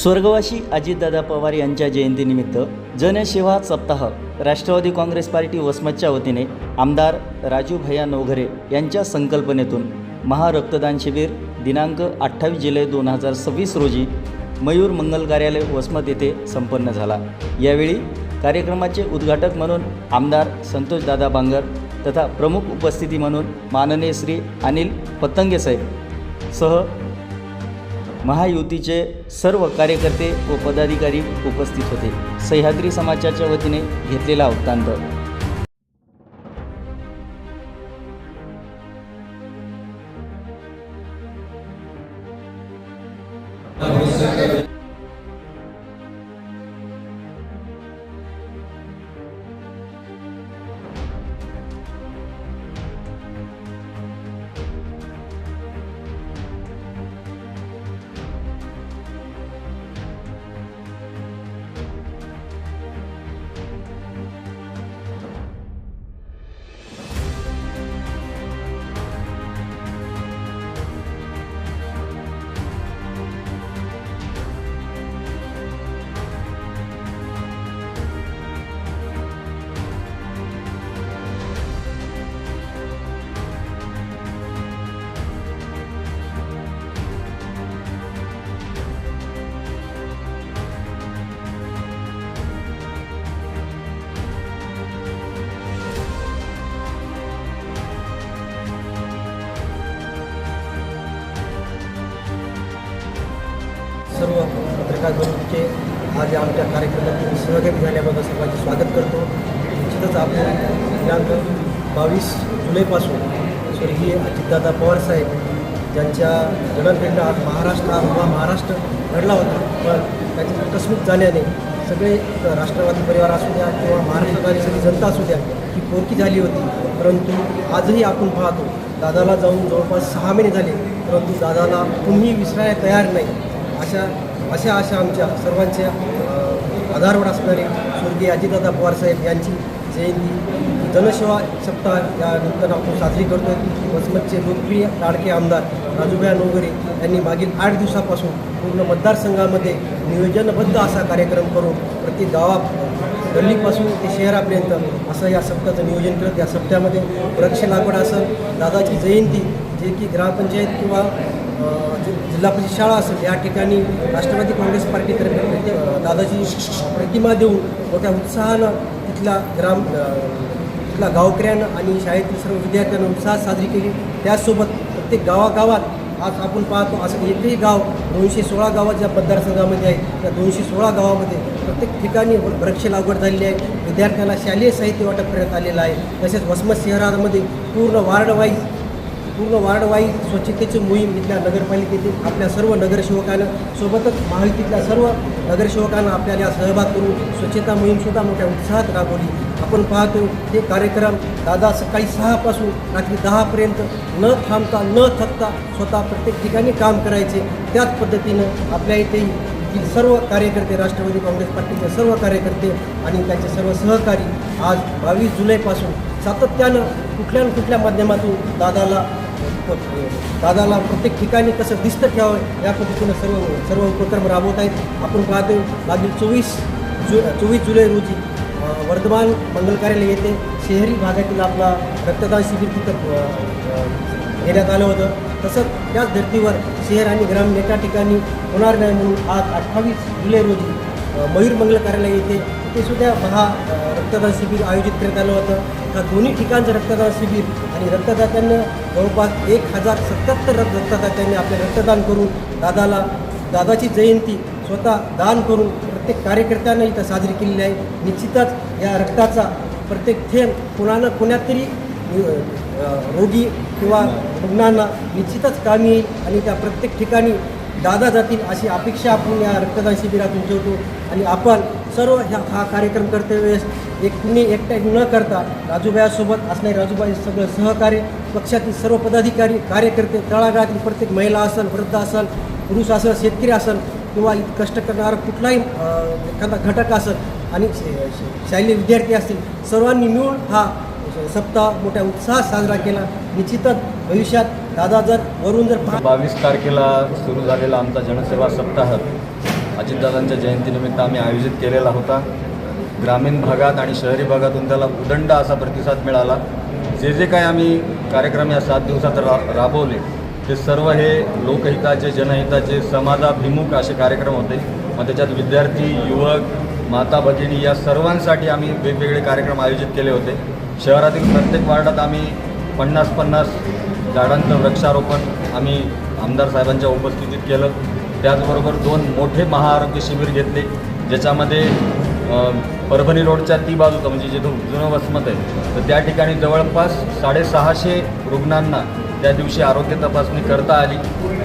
स्वर्गवासी अजितदादा पवार यांच्या जयंतीनिमित्त जनसेवा सप्ताह राष्ट्रवादी काँग्रेस पार्टी वसमतच्या वतीने आमदार राजू भैया नवघरे यांच्या संकल्पनेतून महारक्तदान शिबिर दिनांक 28 जुलै 2026 रोजी मयूर मंगल कार्यालय वसमत येथे संपन्न झाला। यावेळी कार्यक्रमाचे उद्घाटक म्हणून आमदार संतोषदादा बांगर तथा प्रमुख उपस्थिती म्हणून माननीय श्री अनिल पतंगे साहेब सह महायुतीचे सर्व कार्यकर्ते व पदाधिकारी उपस्थित होते। सह्याद्री समाजाच्या वतीने घेतलेला वृत्तांत। सर्व पत्रकार बंधूंचे आज आमच्या कार्यक्रमात सहभागी झाल्याबद्दल सर्वांचे स्वागत करतो। निश्चितच आपण दिनांक 22 जुलैपासून स्वर्गीय अजितदादा पवार साहेब ज्यांच्या जन्मदिन आज महाराष्ट्र घडला होता, पण त्याची आकस्मिक झाल्याने सगळे राष्ट्रवादी परिवार असू द्या किंवा महाराष्ट्रातील सगळी जनता असू द्या ही पोरकी झाली होती। परंतु आजही आपण पाहतो दादाला जाऊन जवळपास 6 महिने झाले, परंतु दादाला कुणीही विसरायला तयार नाही। अशा आमच्या सर्वांच्या आधारवर असणारे स्वर्गीय अजितदादा पवार साहेब यांची जयंती जनसेवा सप्ताह या निमित्तानं आपण साजरी करतो आहे। वसमतचे लोकप्रिय लाडके आमदार राजू भैया नवघरे यांनी मागील 8 दिवसापासून पूर्ण मतदारसंघामध्ये नियोजनबद्ध असा कार्यक्रम करून प्रत्येक गावात गल्लीपासून ते शहरापर्यंत असं या सप्ताहाचं नियोजन केलं। या सप्ताहामध्ये वृक्ष लागवड असेल, दादाची जयंती जे की ग्रामपंचायत किंवा जिल्हा परिषद शाळा असेल या ठिकाणी राष्ट्रवादी काँग्रेस पार्टीतर्फे दादाची प्रतिमा देऊन मोठ्या उत्साहानं तिथल्या गावकऱ्यांना आणि शाळेतील सर्व विद्यार्थ्यांना उत्साहात साजरी केली। त्याचसोबत प्रत्येक गावागावात आज आपण पाहतो असं एकही गाव 216 गावात ज्या मतदारसंघामध्ये आहे त्या 216 गावामध्ये प्रत्येक ठिकाणी वृक्ष लागवड झालेली आहे। विद्यार्थ्यांना शालेय साहित्य वाटप करण्यात आलेलं आहे। तसेच वसमत शहरामध्ये पूर्ण वार्डवाईज स्वच्छतेची मोहीम इथल्या नगरपालिकेतील आपल्या सर्व नगरसेवकांना सोबतच महायुतीतल्या सर्व नगरसेवकांना आपल्याला सहभाग करून स्वच्छता मोहीमसुद्धा मोठ्या उत्साहात राबवली। आपण पाहतो हे कार्यक्रम दादा सकाळी 6 पासून रात्री 10 पर्यंत न थांबता न थकता स्वतः प्रत्येक ठिकाणी काम करायचे। त्याच पद्धतीनं आपल्या इथे सर्व कार्यकर्ते राष्ट्रवादी काँग्रेस पार्टीचे सर्व कार्यकर्ते आणि त्यांचे सर्व सहकारी आज 22 जुलैपासून सातत्यानं कुठल्या माध्यमातून दादाला प्रत्येक ठिकाणी कसं दिसतं ठेवावं या पद्धतीनं सर्व उपक्रम राबवत आहेत। आपण पाहतो मागील 24 जुलै रोजी वर्धमान मंगल कार्यालय येथे शहरी भागातील आपला रक्तदान शिबिर तिथं घेण्यात आलं होतं। तसंच त्याच धर्तीवर शहर आणि ग्रामीण एका ठिकाणी होणार नाही म्हणून आज 28 जुलै रोजी मयूर मंगल कार्यालय येथे तेसुद्धा रक्तदान शिबिर आयोजित करण्यात आलं होतं। ह्या दोन्ही ठिकाणचं रक्तदान शिबिर आणि रक्तदात्यांना जवळपास 1077 रक्तदात्यांनी आपले रक्तदान करून दादाची जयंती स्वतः दान करून प्रत्येक कार्यकर्त्यांना इथं साजरी केलेली आहे। निश्चितच या रक्ताचा प्रत्येक थेंब कोणात तरी रोगी किंवा रुग्णांना निश्चितच कामी येईल आणि त्या प्रत्येक ठिकाणी दादा जातील अशी अपेक्षा आपण या रक्तदान शिबिरातून ठेवतो। आणि आपण सर्व हा कार्यक्रम करते वेळेस एकट्या न करता राजूबाईसोबत असणारे राजूबाई सगळं सहकार्य पक्षातील सर्व पदाधिकारी कार्यकर्ते तळागाळातील प्रत्येक महिला असेल, वृद्ध असेल, पुरुष असेल, शेतकरी असेल किंवा कष्ट करणारा कुठलाही एखादा घटक असेल आणि शालेय विद्यार्थी असतील सर्वांनी मिळून हा सप्ताह मोठ्या उत्साहात साजरा केला। निश्चितच भविष्यात दादा जर वरून जर 22 तारखेला सुरू झालेला आमचा जनसेवा सप्ताह अजितदादांच्या जयंतीनिमित्त आम्ही आयोजित केलेला होता. ग्रामीण भागात आणि शहरी भागातून त्याला उदंड असा प्रतिसाद मिळाला. जे काय आम्ही कार्यक्रम या 7 दिवसात राबवले ते सर्व हे लोकहिताचे, जनहिताचे, समाजाभिमुख असे कार्यक्रम होते. मग त्याच्यात विद्यार्थी, युवक, माता भगिनी या सर्वांसाठी आम्ही वेगवेगळे कार्यक्रम आयोजित केले होते. शहरातील प्रत्येक वार्डात आम्ही 50-50 झाडांचं वृक्षारोपण आम्ही आमदार साहेबांच्या उपस्थितीत केलं. त्याचबरोबर 2 मोठे महाआरोग्य शिबिर घेतले, ज्याच्यामध्ये परभणी रोडच्या ती बाजूचं म्हणजे जिथं जुनं वसमत आहे तर त्या ठिकाणी जवळपास 650 रुग्णांना त्या दिवशी आरोग्य तपासणी करता आली.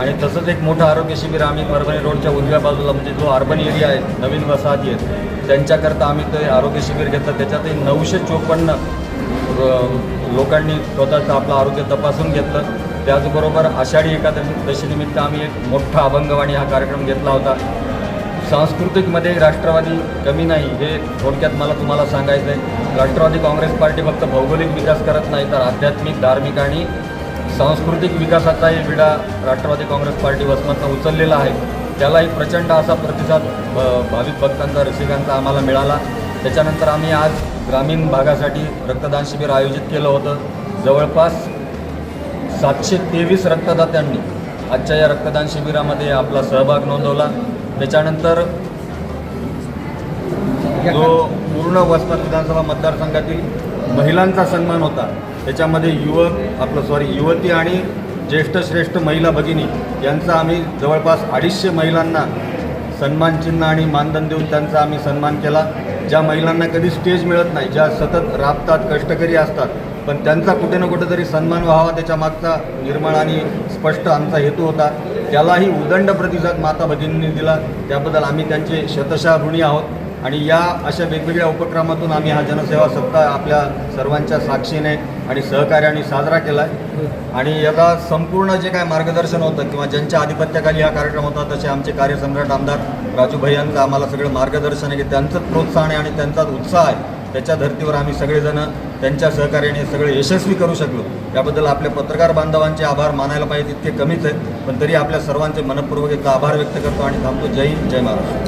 आणि तसंच एक मोठं आरोग्य शिबिर आम्ही परभणी रोडच्या उजव्या बाजूला म्हणजे जो अर्बन एरिया आहे, नवीन वसाहती आहेत, त्यांच्याकरता आम्ही ते आरोग्य शिबिर घेतलं. त्याच्यातही 954 लोकांनी स्वतःचं आपलं आरोग्य तपासून घेतलं. त्याचबरोबर आषाढी एकादशीनिमित्त आम्ही एक मोठा अभंगवाणी हा कार्यक्रम घेतला होता. सांस्कृतिकमध्ये राष्ट्रवादी कमी नाही हे थोडक्यात मला तुम्हाला सांगायचं आहे. राष्ट्रवादी काँग्रेस पार्टी फक्त भौगोलिक विकास करत नाही तर आध्यात्मिक, धार्मिक आणि सांस्कृतिक विकासाचाही विडा राष्ट्रवादी काँग्रेस पार्टी वसमतनं उचललेला आहे. त्यालाही प्रचंड असा प्रतिसाद भाविक भक्तांचा, रसिकांचा आम्हाला मिळाला. त्याच्यानंतर आम्ही आज ग्रामीण भागासाठी रक्तदान शिबिर आयोजित केलं होतं. जवळपास 723 रक्तदात्यांनी आजच्या या रक्तदान शिबिरामध्ये आपला सहभाग नोंदवला. त्याच्यानंतर जो पूर्ण वसमत विधानसभा मतदारसंघातील महिलांचा सन्मान होता त्याच्यामध्ये युवती आणि ज्येष्ठ श्रेष्ठ महिला भगिनी यांचा आम्ही जवळपास 250 महिलांना सन्मानचिन्ह आणि मानधन देऊन त्यांचा आम्ही सन्मान केला. ज्या महिलांना कधी स्टेज मिळत नाही, ज्या सतत राबतात, कष्टकरी असतात, पण त्यांचा कुठे ना कुठेतरी सन्मान व्हावा त्याच्यामागचा निर्मळ आणि स्पष्ट आमचा हेतू होता. त्यालाही उदंड प्रतिसाद माता भगिनींनी दिला. त्याबद्दल आम्ही त्यांचे शतशः ऋणी आहोत. आणि या अशा वेगवेगळ्या उपक्रमातून आम्ही हा जनसेवा सप्ताह आपल्या सर्वांच्या साक्षीने आणि सहकार्याने साजरा केला आहे. आणि याला संपूर्ण जे काय मार्गदर्शन होतं किंवा ज्यांच्या आधिपत्याखाली हा कार्यक्रम होता तसे आमचे कार्यसम्राट आमदार राजू भैयांचं आम्हाला सगळं मार्गदर्शन आहे की त्यांचंच प्रोत्साहन आहे आणि त्यांचाच उत्साह आहे. त्याच्या धर्तीवर आम्ही सगळेजण त्यांच्या सहकार्याने सगळे यशस्वी करू शकलो. याबद्दल आपल्या पत्रकार बांधवांचे आभार मानायला पाहिजे तितके कमीच आहेत, पण तरी आपल्या सर्वांचे मनपूर्वक एकदा आभार व्यक्त करतो आणि थांबतो. जय हिंद, जय महाराष्ट्र.